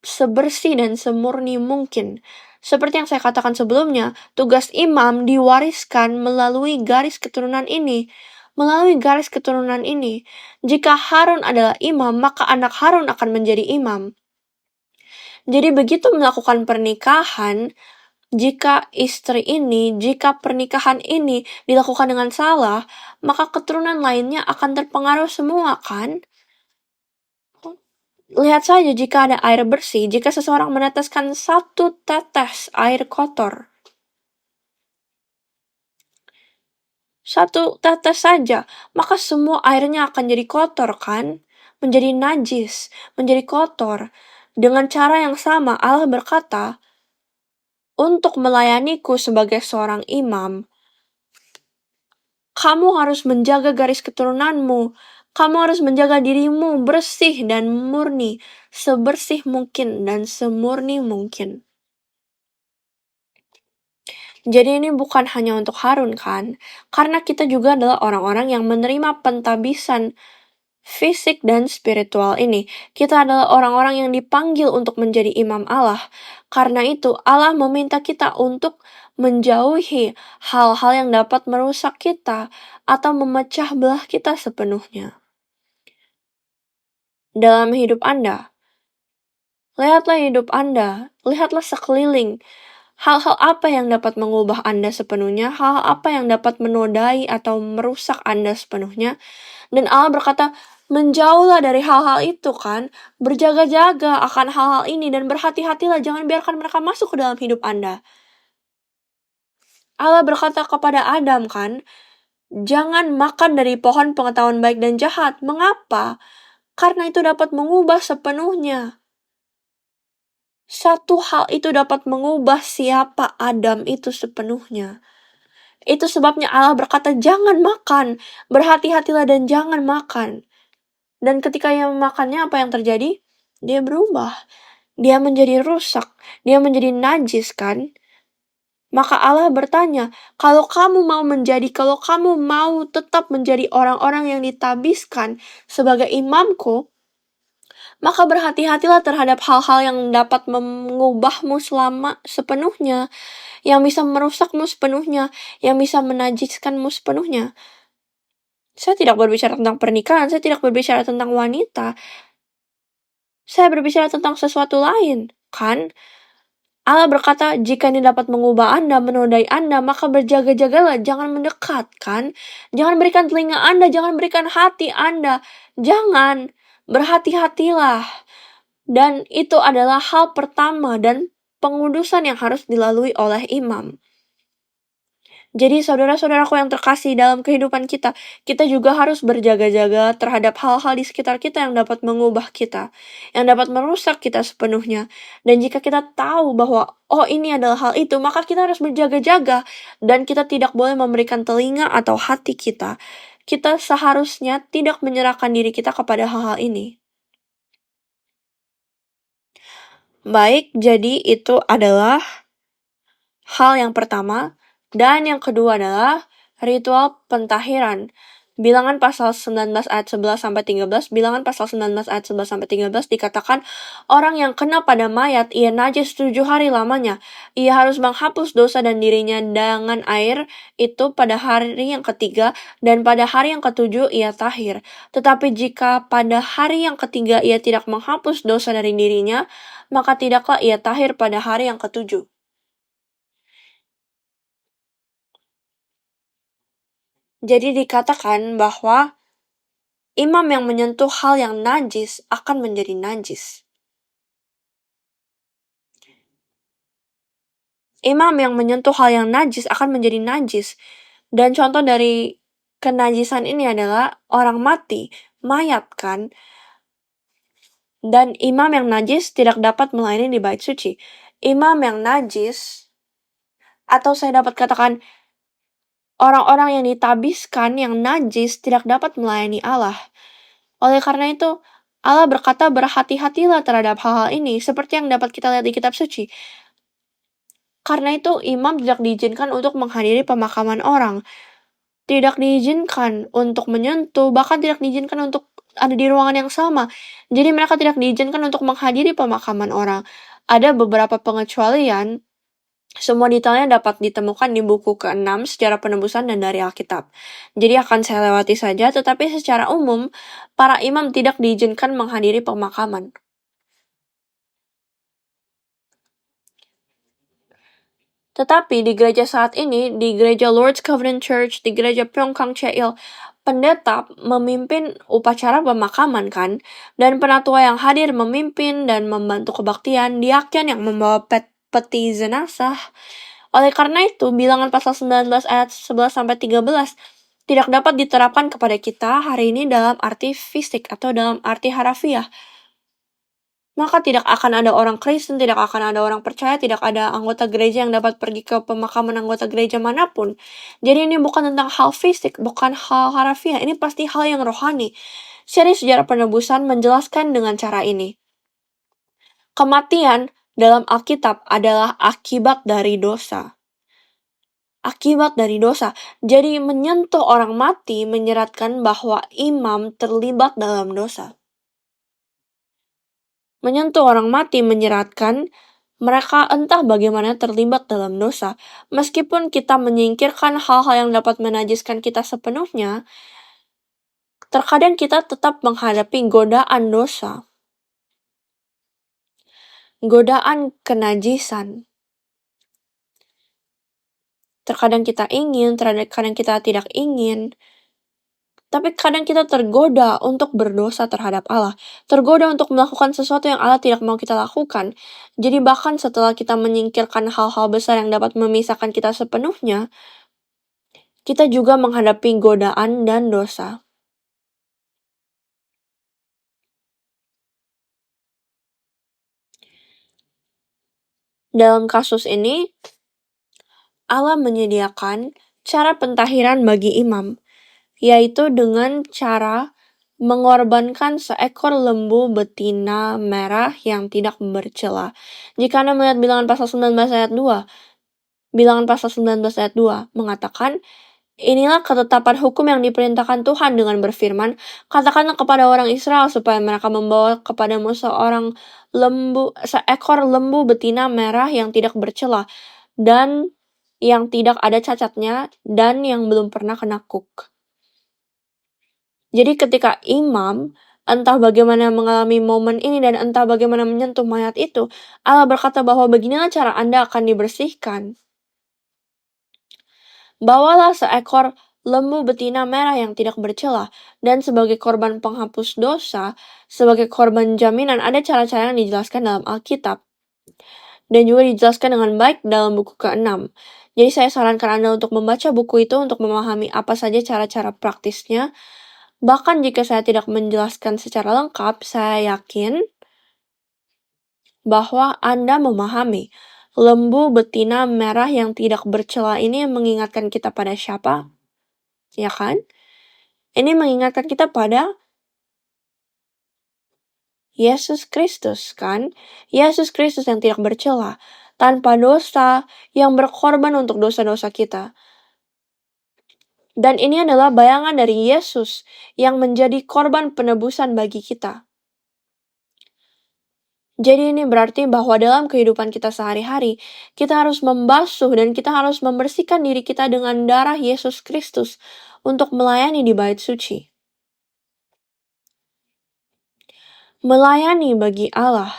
Speaker 1: sebersih dan semurni mungkin. Seperti yang saya katakan sebelumnya, tugas imam diwariskan melalui garis keturunan ini. Jika Harun adalah imam, maka anak Harun akan menjadi imam. Jadi begitu melakukan pernikahan, jika pernikahan ini dilakukan dengan salah, maka keturunan lainnya akan terpengaruh semua kan? Lihat saja jika ada air bersih, jika seseorang meneteskan 1 tetes air kotor, 1 tetes saja, maka semua airnya akan jadi kotor kan? Menjadi najis, menjadi kotor. Dengan cara yang sama, Allah berkata, untuk melayaniku sebagai seorang imam, kamu harus menjaga garis keturunanmu. Kamu harus menjaga dirimu bersih dan murni, sebersih mungkin dan semurni mungkin. Jadi ini bukan hanya untuk Harun kan? Karena kita juga adalah orang-orang yang menerima pentabisan fisik dan spiritual ini. Kita adalah orang-orang yang dipanggil untuk menjadi imam Allah. Karena itu Allah meminta kita untuk menjauhi hal-hal yang dapat merusak kita atau memecah belah kita sepenuhnya. Dalam hidup Anda, lihatlah hidup Anda, lihatlah sekeliling. Hal-hal apa yang dapat mengubah Anda sepenuhnya, hal-hal apa yang dapat menodai atau merusak Anda sepenuhnya. Dan Allah berkata, menjauhlah dari hal-hal itu kan, berjaga-jaga akan hal-hal ini dan berhati-hatilah, jangan biarkan mereka masuk ke dalam hidup Anda. Allah berkata kepada Adam kan, jangan makan dari pohon pengetahuan baik dan jahat. Mengapa? Karena itu dapat mengubah sepenuhnya. Satu hal itu dapat mengubah siapa Adam itu sepenuhnya. Itu sebabnya Allah berkata, jangan makan, berhati-hatilah dan jangan makan. Dan ketika ia memakannya, apa yang terjadi? Dia berubah. Dia menjadi rusak. Dia menjadi najis kan? Maka Allah bertanya, kalau kamu mau tetap menjadi orang-orang yang ditabiskan sebagai imamku, maka berhati-hatilah terhadap hal-hal yang dapat mengubahmu sepenuhnya, yang bisa merusakmu sepenuhnya, yang bisa menajiskanmu sepenuhnya. Saya tidak berbicara tentang pernikahan, saya tidak berbicara tentang wanita. Saya berbicara tentang sesuatu lain, kan? Allah berkata, jika ini dapat mengubah Anda, menodai Anda, maka berjaga-jagalah, jangan mendekat, kan? Jangan berikan telinga Anda, jangan berikan hati Anda. Jangan, berhati-hatilah. Dan itu adalah hal pertama dan pengudusan yang harus dilalui oleh imam. Jadi saudara-saudaraku yang terkasih dalam kehidupan kita juga harus berjaga-jaga terhadap hal-hal di sekitar kita yang dapat mengubah kita, yang dapat merusak kita sepenuhnya. Dan jika kita tahu bahwa, oh ini adalah hal itu, maka kita harus berjaga-jaga dan kita tidak boleh memberikan telinga atau hati kita. Kita seharusnya tidak menyerahkan diri kita kepada hal-hal ini. Baik, jadi itu adalah hal yang pertama. Dan yang kedua adalah ritual pentahiran. Bilangan pasal 19 ayat 11 sampai 13, Bilangan pasal 19 ayat 11 sampai 13 dikatakan, orang yang kena pada mayat, ia najis 7 hari lamanya. Ia harus menghapus dosa dan dirinya dengan air itu pada hari yang ketiga, dan pada hari yang ketujuh ia tahir. Tetapi jika pada hari yang ketiga ia tidak menghapus dosa dari dirinya, maka tidaklah ia tahir pada hari yang ketujuh. Jadi dikatakan bahwa imam yang menyentuh hal yang najis akan menjadi najis. Imam yang menyentuh hal yang najis akan menjadi najis. Dan contoh dari kenajisan ini adalah orang mati, mayat kan. Dan imam yang najis tidak dapat melayani di bait suci. Imam yang najis, atau saya dapat katakan orang-orang yang ditabiskan yang najis tidak dapat melayani Allah. Oleh karena itu, Allah berkata berhati-hatilah terhadap hal-hal ini, seperti yang dapat kita lihat di kitab suci. Karena itu, imam tidak diizinkan untuk menghadiri pemakaman orang. Tidak diizinkan untuk menyentuh, bahkan tidak diizinkan untuk ada di ruangan yang sama. Jadi mereka tidak diizinkan untuk menghadiri pemakaman orang. Ada beberapa pengecualian. Semua detailnya dapat ditemukan di buku ke-6 Sejarah Penebusan dan dari Alkitab. Jadi akan saya lewati saja, tetapi secara umum, para imam tidak diizinkan menghadiri pemakaman. Tetapi di gereja saat ini, di gereja Lord's Covenant Church, di gereja Pyeongkang Cheil, pendeta memimpin upacara pemakaman kan, dan penatua yang hadir memimpin dan membantu kebaktian, diaken yang membawa peti jenazah. Oleh karena itu, bilangan pasal 19 ayat 11 sampai 13 tidak dapat diterapkan kepada kita hari ini dalam arti fisik atau dalam arti harafiah. Maka tidak akan ada orang Kristen, tidak akan ada orang percaya, tidak ada anggota gereja yang dapat pergi ke pemakaman anggota gereja manapun. Jadi ini bukan tentang hal fisik, bukan hal harafiah, ini pasti hal yang rohani. Seri sejarah penebusan menjelaskan dengan cara ini. Kematian dalam Alkitab adalah akibat dari dosa. Akibat dari dosa. Jadi menyentuh orang mati menyeratkan bahwa imam terlibat dalam dosa. Menyentuh orang mati menyeratkan mereka entah bagaimana terlibat dalam dosa. Meskipun kita menyingkirkan hal-hal yang dapat menajiskan kita sepenuhnya, terkadang kita tetap menghadapi godaan dosa. Godaan kenajisan. Terkadang kita ingin, terkadang kita tidak ingin. Tapi kadang kita tergoda untuk berdosa terhadap Allah. Tergoda untuk melakukan sesuatu yang Allah tidak mau kita lakukan. Jadi bahkan setelah kita menyingkirkan hal-hal besar yang dapat memisahkan kita sepenuhnya, kita juga menghadapi godaan dan dosa. Dalam kasus ini, Allah menyediakan cara pentahiran bagi imam, yaitu dengan cara mengorbankan seekor lembu betina merah yang tidak bercela. Jika Anda melihat bilangan pasal 19 ayat 2, bilangan pasal 19 ayat 2 mengatakan, inilah ketetapan hukum yang diperintahkan Tuhan dengan berfirman, katakanlah kepada orang Israel supaya mereka membawa kepadamu seekor lembu betina merah yang tidak bercela, dan yang tidak ada cacatnya, dan yang belum pernah kena kuk. Jadi ketika imam entah bagaimana mengalami momen ini dan entah bagaimana menyentuh mayat itu, Allah berkata bahwa beginilah cara Anda akan dibersihkan. Bawalah seekor lembu betina merah yang tidak bercela, dan sebagai korban penghapus dosa, sebagai korban jaminan, ada cara-cara yang dijelaskan dalam Alkitab. Dan juga dijelaskan dengan baik dalam buku ke-6. Jadi saya sarankan Anda untuk membaca buku itu untuk memahami apa saja cara-cara praktisnya. Bahkan jika saya tidak menjelaskan secara lengkap, saya yakin bahwa Anda memahami. Lembu betina merah yang tidak bercela ini mengingatkan kita pada siapa? Ya kan? Ini mengingatkan kita pada Yesus Kristus kan? Yesus Kristus yang tidak bercela, tanpa dosa, yang berkorban untuk dosa-dosa kita. Dan ini adalah bayangan dari Yesus yang menjadi korban penebusan bagi kita. Jadi ini berarti bahwa dalam kehidupan kita sehari-hari, kita harus membasuh dan kita harus membersihkan diri kita dengan darah Yesus Kristus untuk melayani di bait suci. Melayani bagi Allah.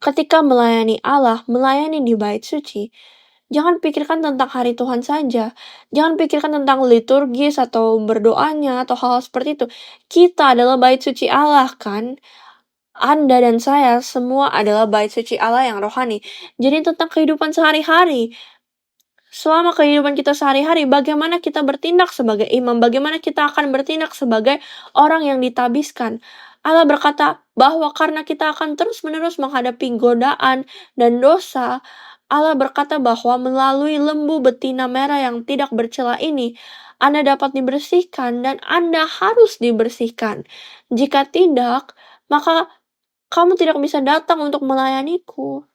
Speaker 1: Ketika melayani Allah, melayani di bait suci, jangan pikirkan tentang hari Tuhan saja. Jangan pikirkan tentang liturgis atau berdoanya atau hal-hal seperti itu. Kita adalah bait suci Allah kan? Anda dan saya semua adalah bait suci Allah yang rohani. Jadi tentang kehidupan sehari-hari. Selama kehidupan kita sehari-hari, bagaimana kita bertindak sebagai imam, bagaimana kita akan bertindak sebagai orang yang ditabiskan. Allah berkata bahwa karena kita akan terus-menerus menghadapi godaan dan dosa, Allah berkata bahwa melalui lembu betina merah yang tidak bercela ini, Anda dapat dibersihkan dan Anda harus dibersihkan. Jika tidak, maka kamu tidak bisa datang untuk melayaniku.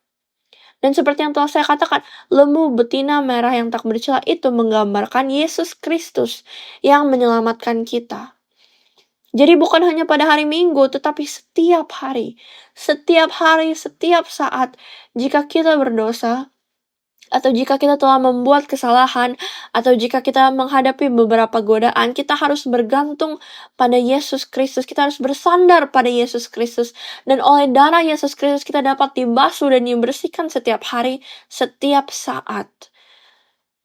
Speaker 1: Dan seperti yang telah saya katakan, lembu betina merah yang tak bercela itu menggambarkan Yesus Kristus yang menyelamatkan kita. Jadi bukan hanya pada hari Minggu, tetapi setiap hari, setiap saat, jika kita berdosa, atau jika kita telah membuat kesalahan, atau jika kita menghadapi beberapa godaan, kita harus bergantung pada Yesus Kristus. Kita harus bersandar pada Yesus Kristus. Dan oleh darah Yesus Kristus kita dapat dibasuh dan dibersihkan setiap hari, setiap saat.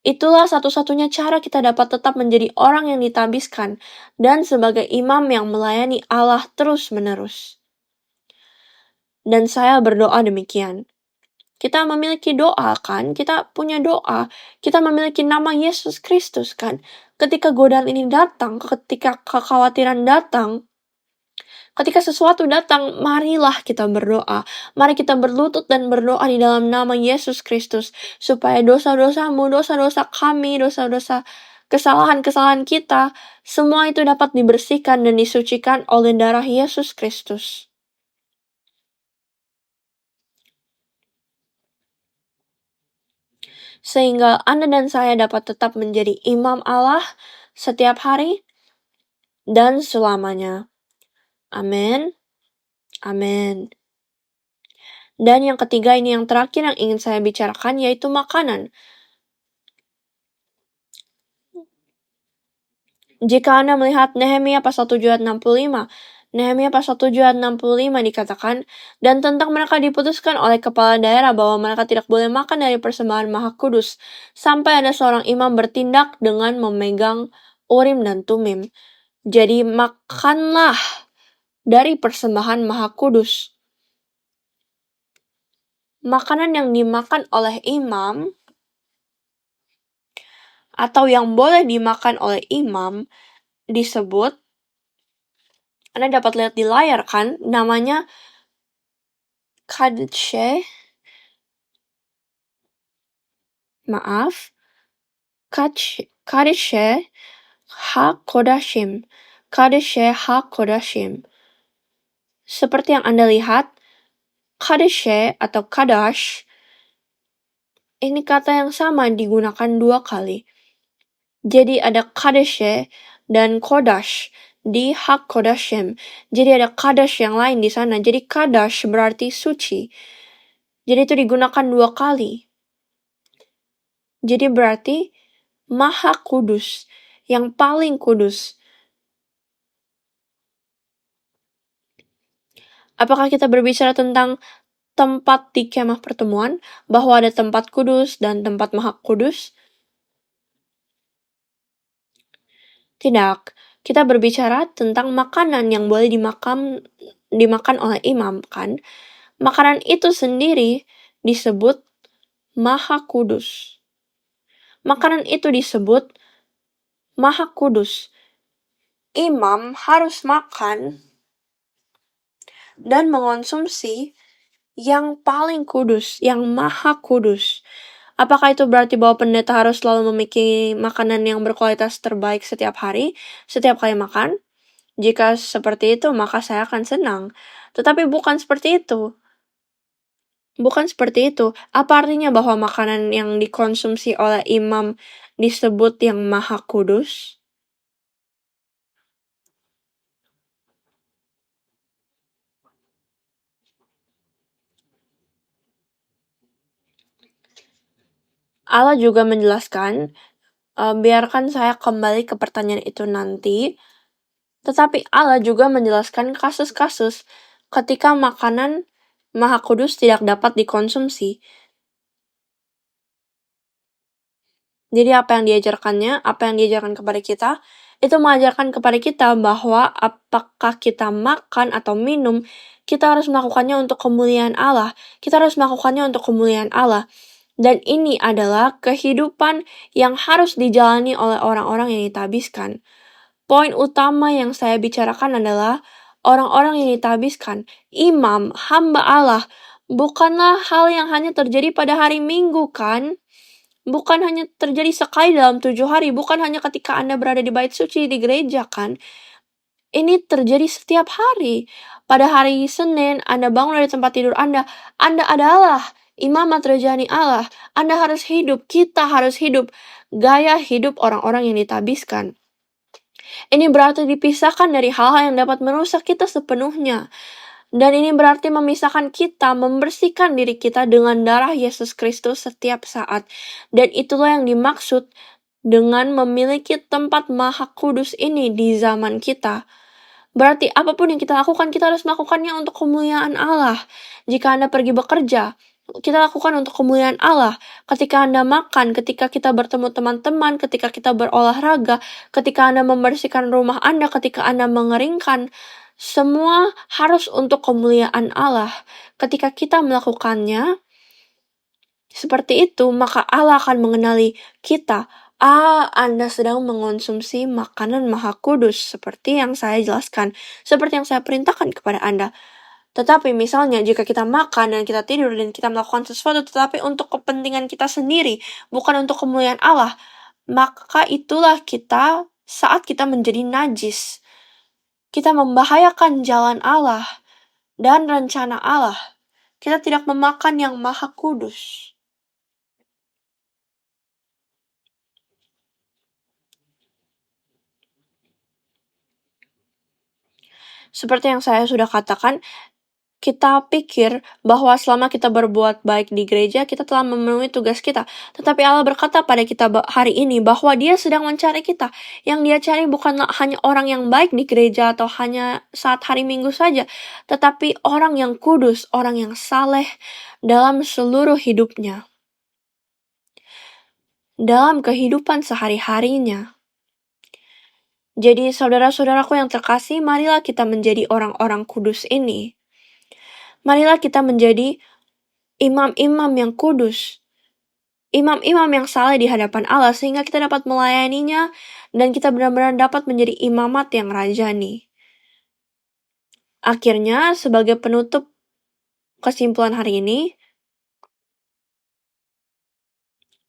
Speaker 1: Itulah satu-satunya cara kita dapat tetap menjadi orang yang ditabiskan dan sebagai imam yang melayani Allah terus-menerus. Dan saya berdoa demikian. Kita memiliki doa kan? Kita punya doa. Kita memiliki nama Yesus Kristus kan? Ketika godaan ini datang, ketika kekhawatiran datang, ketika sesuatu datang, marilah kita berdoa. Mari kita berlutut dan berdoa di dalam nama Yesus Kristus. Supaya dosa-dosamu, dosa-dosa kami, dosa-dosa kesalahan-kesalahan kita, semua itu dapat dibersihkan dan disucikan oleh darah Yesus Kristus. Sehingga Anda dan saya dapat tetap menjadi imam Allah setiap hari dan selamanya. Amin. Amin. Dan yang ketiga ini yang terakhir yang ingin saya bicarakan yaitu makanan. Jika Anda melihat Nehemia pasal 7 ayat 65, Nehemia pasal 7 ayat 65 dikatakan, dan tentang mereka diputuskan oleh kepala daerah bahwa mereka tidak boleh makan dari persembahan Maha Kudus, sampai ada seorang imam bertindak dengan memegang Urim dan Tumim. Jadi makanlah dari persembahan Maha Kudus. Makanan yang dimakan oleh imam atau yang boleh dimakan oleh imam disebut, Anda dapat lihat di layar kan, namanya Kadsheh, Kadsheh HaKodashim. Kadsheh HaKodashim. Seperti yang Anda lihat, Kadsheh atau Kadash, ini kata yang sama digunakan 2 kali. Jadi ada Kadsheh dan Kodash di HaKodashim. Jadi ada Kadash yang lain di sana. Jadi Kadash berarti suci. Jadi itu digunakan 2 kali. Jadi berarti Maha Kudus, yang paling kudus. Apakah kita berbicara tentang tempat di kemah pertemuan, bahwa ada tempat kudus dan tempat Maha Kudus? Tidak. Kita berbicara tentang makanan yang boleh dimakan oleh imam kan? Makanan itu sendiri disebut Maha Kudus. Makanan itu disebut Maha Kudus. Imam harus makan dan mengonsumsi yang paling kudus, yang Maha Kudus. Apakah itu berarti bahwa pendeta harus selalu memiliki makanan yang berkualitas terbaik setiap hari, setiap kali makan? Jika seperti itu, maka saya akan senang. Tetapi bukan seperti itu. Bukan seperti itu. Apa artinya bahwa makanan yang dikonsumsi oleh imam disebut yang Maha Kudus? Allah juga menjelaskan, biarkan saya kembali ke pertanyaan itu nanti, tetapi Allah juga menjelaskan kasus-kasus ketika makanan Maha Kudus tidak dapat dikonsumsi. Jadi apa yang diajarkan kepada kita, itu mengajarkan kepada kita bahwa apakah kita makan atau minum, kita harus melakukannya untuk kemuliaan Allah. Kita harus melakukannya untuk kemuliaan Allah. Dan ini adalah kehidupan yang harus dijalani oleh orang-orang yang ditabiskan. Poin utama yang saya bicarakan adalah orang-orang yang ditabiskan, imam, hamba Allah, bukanlah hal yang hanya terjadi pada hari Minggu kan? Bukan hanya terjadi sekali dalam 7 hari, bukan hanya ketika Anda berada di bait suci di gereja kan? Ini terjadi setiap hari. Pada hari Senin, Anda bangun dari tempat tidur Anda adalah imamat rajani Allah. Anda harus hidup, kita harus hidup gaya hidup orang-orang yang ditabiskan. Ini berarti dipisahkan dari hal-hal yang dapat merusak kita sepenuhnya. Dan ini berarti memisahkan kita, membersihkan diri kita dengan darah Yesus Kristus setiap saat. Dan itulah yang dimaksud dengan memiliki tempat Maha Kudus ini di zaman kita. Berarti apapun yang kita lakukan, kita harus melakukannya untuk kemuliaan Allah. Jika Anda pergi bekerja, kita lakukan untuk kemuliaan Allah. Ketika Anda makan, ketika kita bertemu teman-teman, ketika kita berolahraga, ketika Anda membersihkan rumah Anda, ketika Anda mengeringkan, semua harus untuk kemuliaan Allah. Ketika kita melakukannya seperti itu, maka Allah akan mengenali kita. Anda sedang mengonsumsi makanan Maha Kudus, seperti yang saya jelaskan, seperti yang saya perintahkan kepada Anda. Tetapi misalnya jika kita makan dan kita tidur dan kita melakukan sesuatu tetapi untuk kepentingan kita sendiri, bukan untuk kemuliaan Allah, maka itulah kita saat kita menjadi najis. Kita membahayakan jalan Allah dan rencana Allah. Kita tidak memakan yang Maha Kudus. Seperti yang saya sudah katakan, kita pikir bahwa selama kita berbuat baik di gereja, kita telah memenuhi tugas kita. Tetapi Allah berkata pada kita hari ini bahwa Dia sedang mencari kita. Yang Dia cari bukanlah hanya orang yang baik di gereja atau hanya saat hari Minggu saja, tetapi orang yang kudus, orang yang saleh dalam seluruh hidupnya, dalam kehidupan sehari-harinya. Jadi saudara-saudaraku yang terkasih, marilah kita menjadi orang-orang kudus ini. Marilah kita menjadi imam-imam yang kudus, imam-imam yang saleh di hadapan Allah, sehingga kita dapat melayaninya dan kita benar-benar dapat menjadi imamat yang rajani. Akhirnya, sebagai penutup kesimpulan hari ini,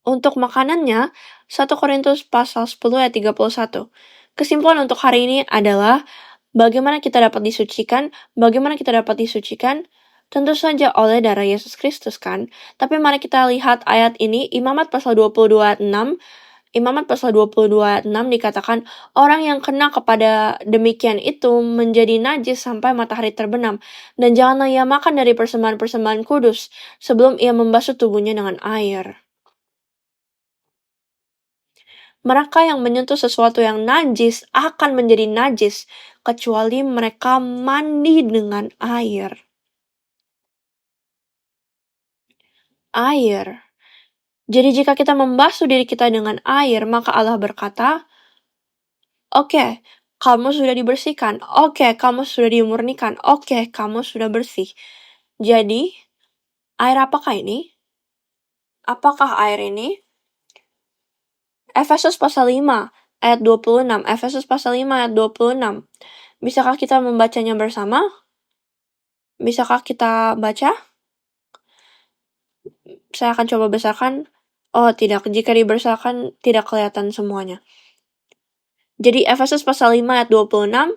Speaker 1: untuk makanannya, 1 Korintus pasal 10 ayat 31. Kesimpulan untuk hari ini adalah bagaimana kita dapat disucikan, tentu saja oleh darah Yesus Kristus kan. Tapi mari kita lihat ayat ini, Imamat pasal 22 ayat 6. Imamat pasal 22 ayat 6 dikatakan, orang yang kena kepada demikian itu menjadi najis sampai matahari terbenam. Dan janganlah ia makan dari persembahan-persembahan kudus sebelum ia membasuh tubuhnya dengan air. Mereka yang menyentuh sesuatu yang najis akan menjadi najis, kecuali mereka mandi dengan air. Jadi jika kita membasuh diri kita dengan air, maka Allah berkata, Oke, kamu sudah dibersihkan. Oke, kamu sudah dimurnikan. Oke, kamu sudah bersih. Jadi, air apakah ini? Apakah air ini? Efesus pasal 5 ayat 26. Efesus pasal 5 ayat 26. Bisakah kita membacanya bersama? Bisakah kita baca? Saya akan coba besarkan. Oh, tidak. Jika dibesarkan, tidak kelihatan semuanya. Jadi, Efesus pasal 5 ayat 26.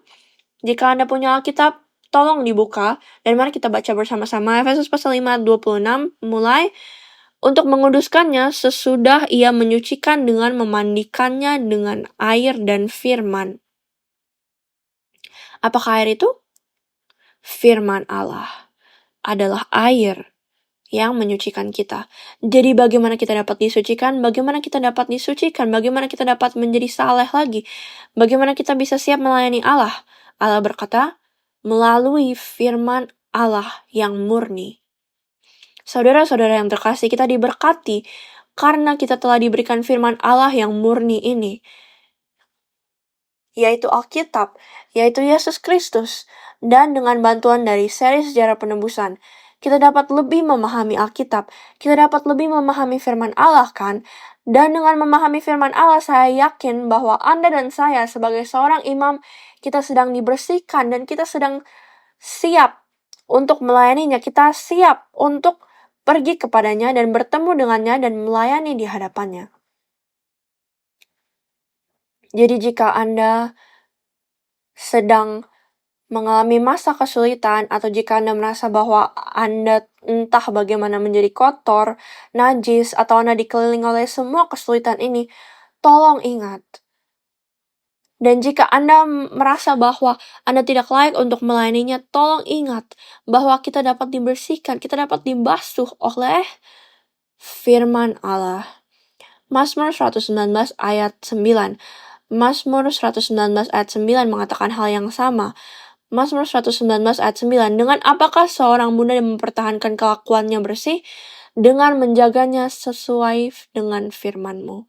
Speaker 1: Jika Anda punya Alkitab, tolong dibuka. Dan mari kita baca bersama-sama. Efesus pasal 5 ayat 26. Mulai. Untuk menguduskannya sesudah ia menyucikan dengan memandikannya dengan air dan firman. Apakah air itu? Firman Allah adalah air yang menyucikan kita. Jadi bagaimana kita dapat disucikan? Bagaimana kita dapat disucikan? Bagaimana kita dapat menjadi saleh lagi? Bagaimana kita bisa siap melayani Allah? Allah berkata, melalui firman Allah yang murni. Saudara-saudara yang terkasih, kita diberkati karena kita telah diberikan firman Allah yang murni ini, yaitu Alkitab, yaitu Yesus Kristus, dan dengan bantuan dari seri sejarah penebusan, kita dapat lebih memahami Alkitab, kita dapat lebih memahami firman Allah kan? Dan dengan memahami firman Allah, saya yakin bahwa Anda dan saya sebagai seorang imam, kita sedang dibersihkan dan kita sedang siap untuk melayaninya, kita siap untuk pergi kepadanya dan bertemu dengannya dan melayani di hadapannya. Jadi jika Anda sedang mengalami masa kesulitan atau jika Anda merasa bahwa Anda entah bagaimana menjadi kotor, najis, atau Anda dikelilingi oleh semua kesulitan ini, tolong ingat. Dan jika Anda merasa bahwa Anda tidak layak untuk melayaninya, tolong ingat bahwa kita dapat dibersihkan, kita dapat dibasuh oleh firman Allah. Mazmur 119 ayat 9. Mazmur 119 ayat 9 mengatakan hal yang sama. Mazmur 119 ayat 9, dengan apakah seorang muda yang mempertahankan kelakuannya bersih? Dengan menjaganya sesuai dengan firman-Mu.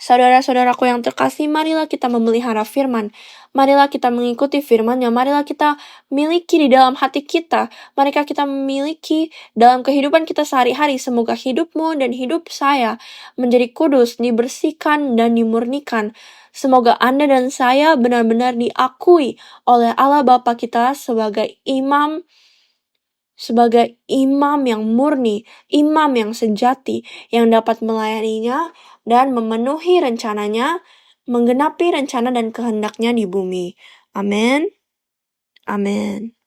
Speaker 1: Saudara-saudaraku yang terkasih, marilah kita memelihara firman. Marilah kita mengikuti firman-Nya. Marilah kita miliki di dalam hati kita. Marilah kita memiliki dalam kehidupan kita sehari-hari. Semoga hidupmu dan hidup saya menjadi kudus, dibersihkan, dan dimurnikan. Semoga Anda dan saya benar-benar diakui oleh Allah Bapa kita sebagai imam yang murni, imam yang sejati, yang dapat melayaninya dan memenuhi rencananya, menggenapi rencana dan kehendaknya di bumi. Amin. Amin.